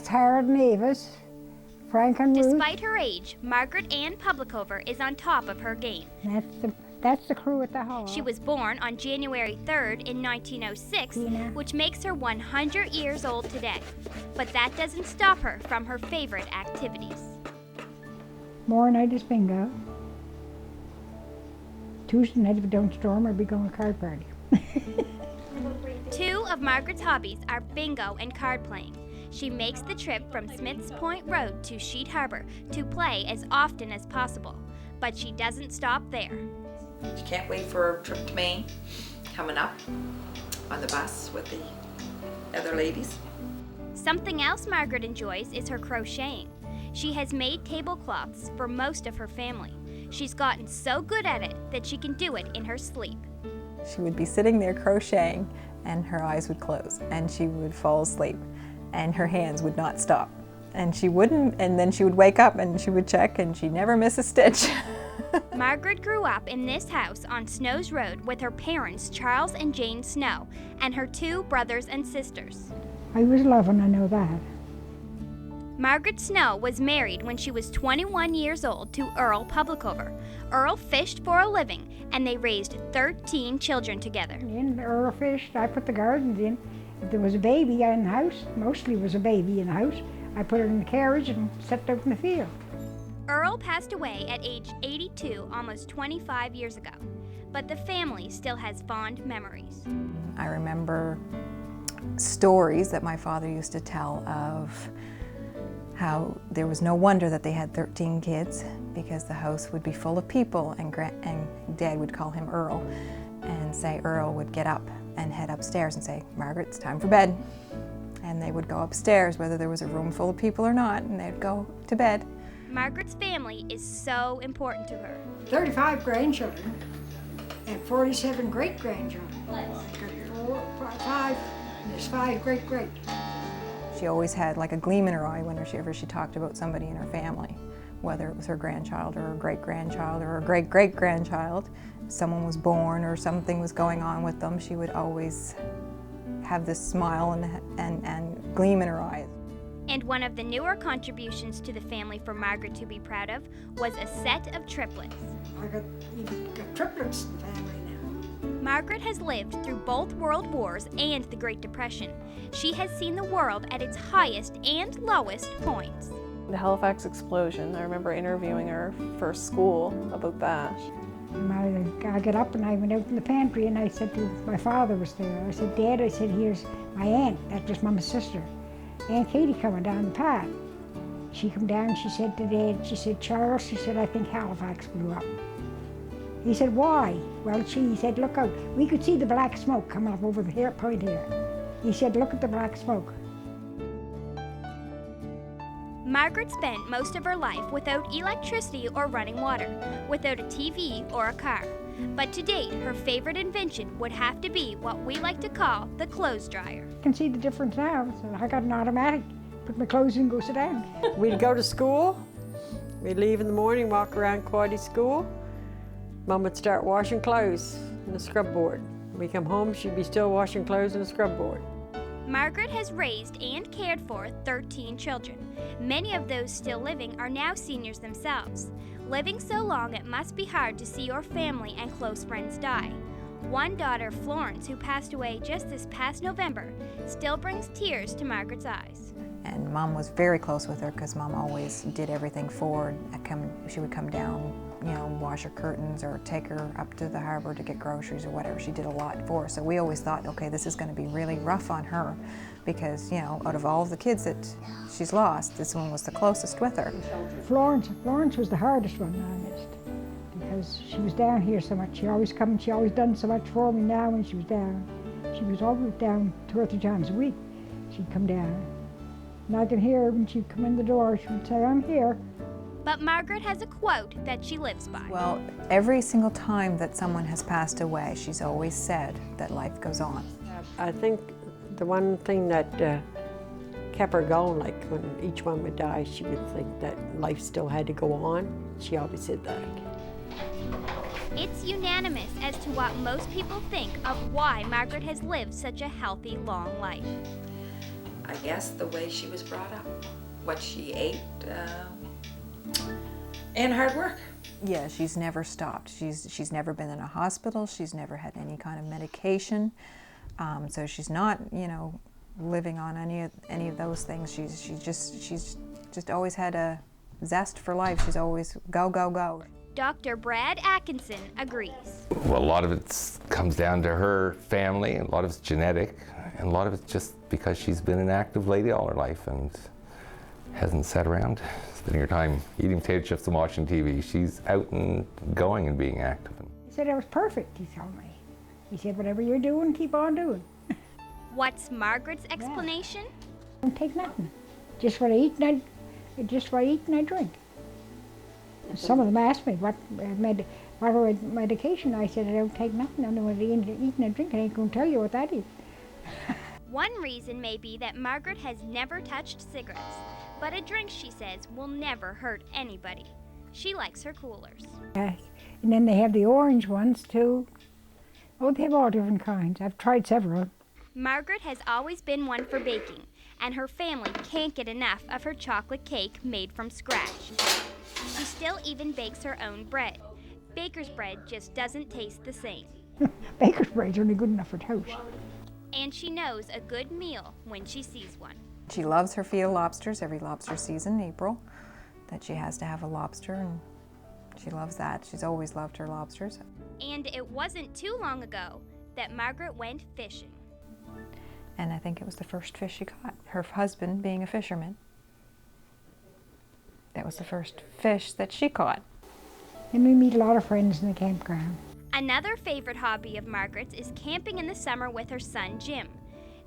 That's Harold and Eva's. Frank and Ruth. Despite her age, Margaret Ann Publicover is on top of her game. That's the crew at the hall. She was born on January 3rd in 1906, which makes her 100 years old today. But that doesn't stop her from her favorite activities. Tomorrow night is bingo. Tuesday night, if it don't storm, I'll be going to a card party. Two of Margaret's hobbies are bingo and card playing. She makes the trip from Smith's Point Road to Sheet Harbor to play as often as possible. But she doesn't stop there. She can't wait for a trip to Maine, coming up on the bus with the other ladies. Something else Margaret enjoys is her crocheting. She has made tablecloths for most of her family. She's gotten so good at it that she can do it in her sleep. She would be sitting there crocheting and her eyes would close and she would fall asleep and her hands would not stop. And she wouldn't, and then she would wake up and she would check and she'd never miss a stitch. Margaret grew up in this house on Snow's Road with her parents, Charles and Jane Snow, and her two brothers and sisters. I was 11, I know that. Margaret Snow was married when she was 21 years old to Earl Publicover. Earl fished for a living, and they raised 13 children together. In Earl fished, I put the gardens in. If there was a baby in the house, mostly was a baby in the house, I put it in the carriage and set it out in the field. Earl passed away at age 82 almost 25 years ago, but the family still has fond memories. I remember stories that my father used to tell of how there was no wonder that they had 13 kids because the house would be full of people and Dad would call him Earl and say Earl would get up and head upstairs and say, Margaret, it's time for bed. And they would go upstairs whether there was a room full of people or not and they'd go to bed. Margaret's family is so important to her. 35 grandchildren and 47 great-grandchildren. There's 5 great-great. She always had like a gleam in her eye whenever she talked about somebody in her family, whether it was her grandchild or her great-grandchild or her great-great-grandchild. If someone was born or something was going on with them, she would always have this smile and gleam in her eyes. And one of the newer contributions to the family for Margaret to be proud of was a set of triplets. I got triplets in the family now. Margaret has lived through both World Wars and the Great Depression. She has seen the world at its highest and lowest points. The Halifax explosion, I remember interviewing her for school about that. I got up and I went out in the pantry and I said to my father was there. I said, Dad, I said, here's my aunt, that's just Mama's sister. Aunt Katie coming down the path. She come down, she said to Dad, she said, Charles, she said, I think Halifax blew up. He said, why? Well, he said, look out. We could see the black smoke coming up over the point here. He said, look at the black smoke. Margaret spent most of her life without electricity or running water, without a TV or a car. But to date, her favorite invention would have to be what we like to call the clothes dryer. I can see the difference now. So I got an automatic. Put my clothes in and go sit down. We'd go to school. We'd leave in the morning, walk around Quaddy School. Mum would start washing clothes in the scrub board. We come home, she'd be still washing clothes in the scrub board. Margaret has raised and cared for 13 children. Many of those still living are now seniors themselves. Living so long, it must be hard to see your family and close friends die. One daughter, Florence, who passed away just this past November, still brings tears to Margaret's eyes. And Mom was very close with her because Mom always did everything for her. She would come down, wash her curtains or take her up to the harbor to get groceries or whatever. She did a lot for her. So we always thought, okay, this is going to be really rough on her because, out of all of the kids that she's lost, this one was the closest with her. Florence was the hardest one I missed because she was down here so much. She always come and she always done so much for me now when she was down. She was always down 2 or 3 times a week. She'd come down. And I could hear her when she'd come in the door, she would say, I'm here. But Margaret has a quote that she lives by. Well, every single time that someone has passed away, she's always said that life goes on. I think the one thing that kept her going, like when each one would die, she would think that life still had to go on. She always said that. It's unanimous as to what most people think of why Margaret has lived such a healthy, long life. I guess, the way she was brought up, what she ate, and hard work. Yeah, she's never stopped. She's never been in a hospital. She's never had any kind of medication. So she's not, you know, living on any of those things. She's just always had a zest for life. She's always go, go, go. Dr. Brad Atkinson agrees. Well, a lot of it comes down to her family, and a lot of it's genetic, and a lot of it's just because she's been an active lady all her life and hasn't sat around spending her time eating potato chips and watching TV. She's out and going and being active. He said I was perfect, he told me. He said, whatever you're doing, keep on doing. What's Margaret's explanation? Don't take nothing. Just what I eat and I drink. And some of them asked me what medication. I said I don't take nothing. I know what eating and drinking. I ain't gonna tell you what that is. One reason may be that Margaret has never touched cigarettes, but a drink, she says, will never hurt anybody. She likes her coolers. And then they have the orange ones too. Oh, they have all different kinds. I've tried several. Margaret has always been one for baking, and her family can't get enough of her chocolate cake made from scratch. She still even bakes her own bread. Baker's bread just doesn't taste the same. Baker's bread's only good enough for toast. And she knows a good meal when she sees one. She loves her field lobsters every lobster season in April, that she has to have a lobster, and she loves that. She's always loved her lobsters. And it wasn't too long ago that Margaret went fishing. And I think it was the first fish she caught, her husband being a fisherman. That was the first fish that she caught. And we meet a lot of friends in the campground. Another favorite hobby of Margaret's is camping in the summer with her son Jim.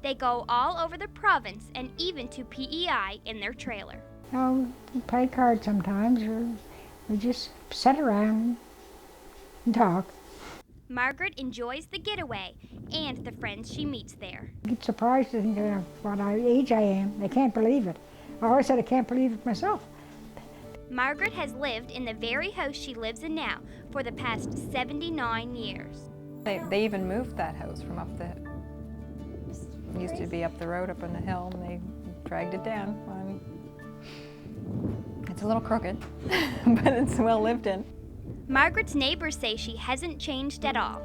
They go all over the province and even to PEI in their trailer. Oh, we play cards sometimes, or we just sit around and talk. Margaret enjoys the getaway and the friends she meets there. I get surprised to think of what age I am. They can't believe it. I always said I can't believe it myself. Margaret has lived in the very house she lives in now for the past 79 years. They even moved that house from up the, it used to be up the road up on the hill, and they dragged it down. It's a little crooked, but it's well lived in. Margaret's neighbors say she hasn't changed at all.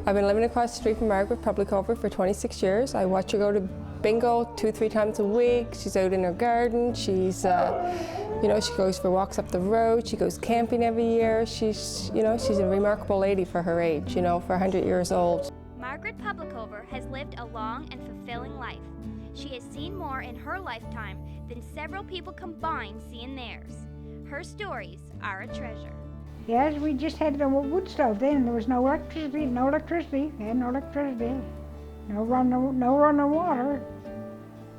I've been living across the street from Margaret, Publicover, for 26 years. I watch her go to bingo 2-3 times a week. She's out in her garden. She's, you know, she goes for walks up the road. She goes camping every year. She's, you know, she's a remarkable lady for her age, you know, for 100 years old. Margaret Publicover has lived a long and fulfilling life. She has seen more in her lifetime than several people combined see in theirs. Her stories are a treasure. Yes, we just had the wood stove then. There was no electricity. We had no electricity. No running water.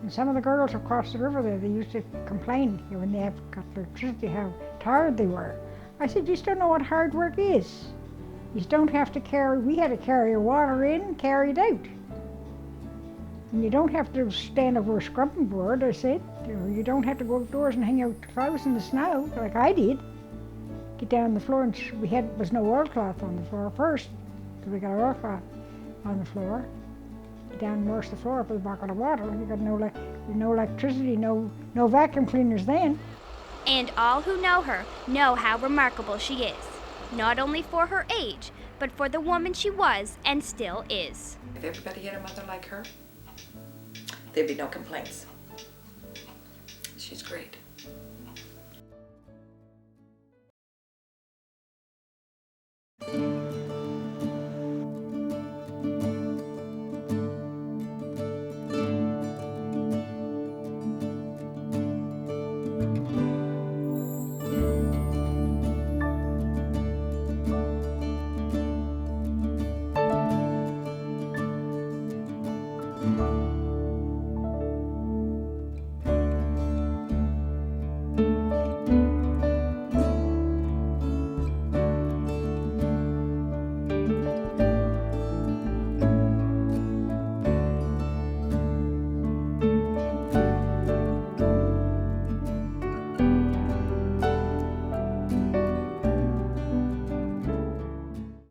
And some of the girls across the river there, they used to complain when they got electricity how tired they were. I said, you just don't know what hard work is. You just don't have to carry, we had to carry your water in, carry it out. And you don't have to stand over a scrubbing board, I said. Or you don't have to go outdoors and hang out clothes in the snow, like I did. Get down on the floor, and was no oilcloth on the floor first, so we got our oilcloth on the floor. Get down and wash the floor up with a bucket of water. We got no electricity, no vacuum cleaners then. And all who know her know how remarkable she is, not only for her age, but for the woman she was and still is. If everybody had a mother like her, there'd be no complaints. She's great.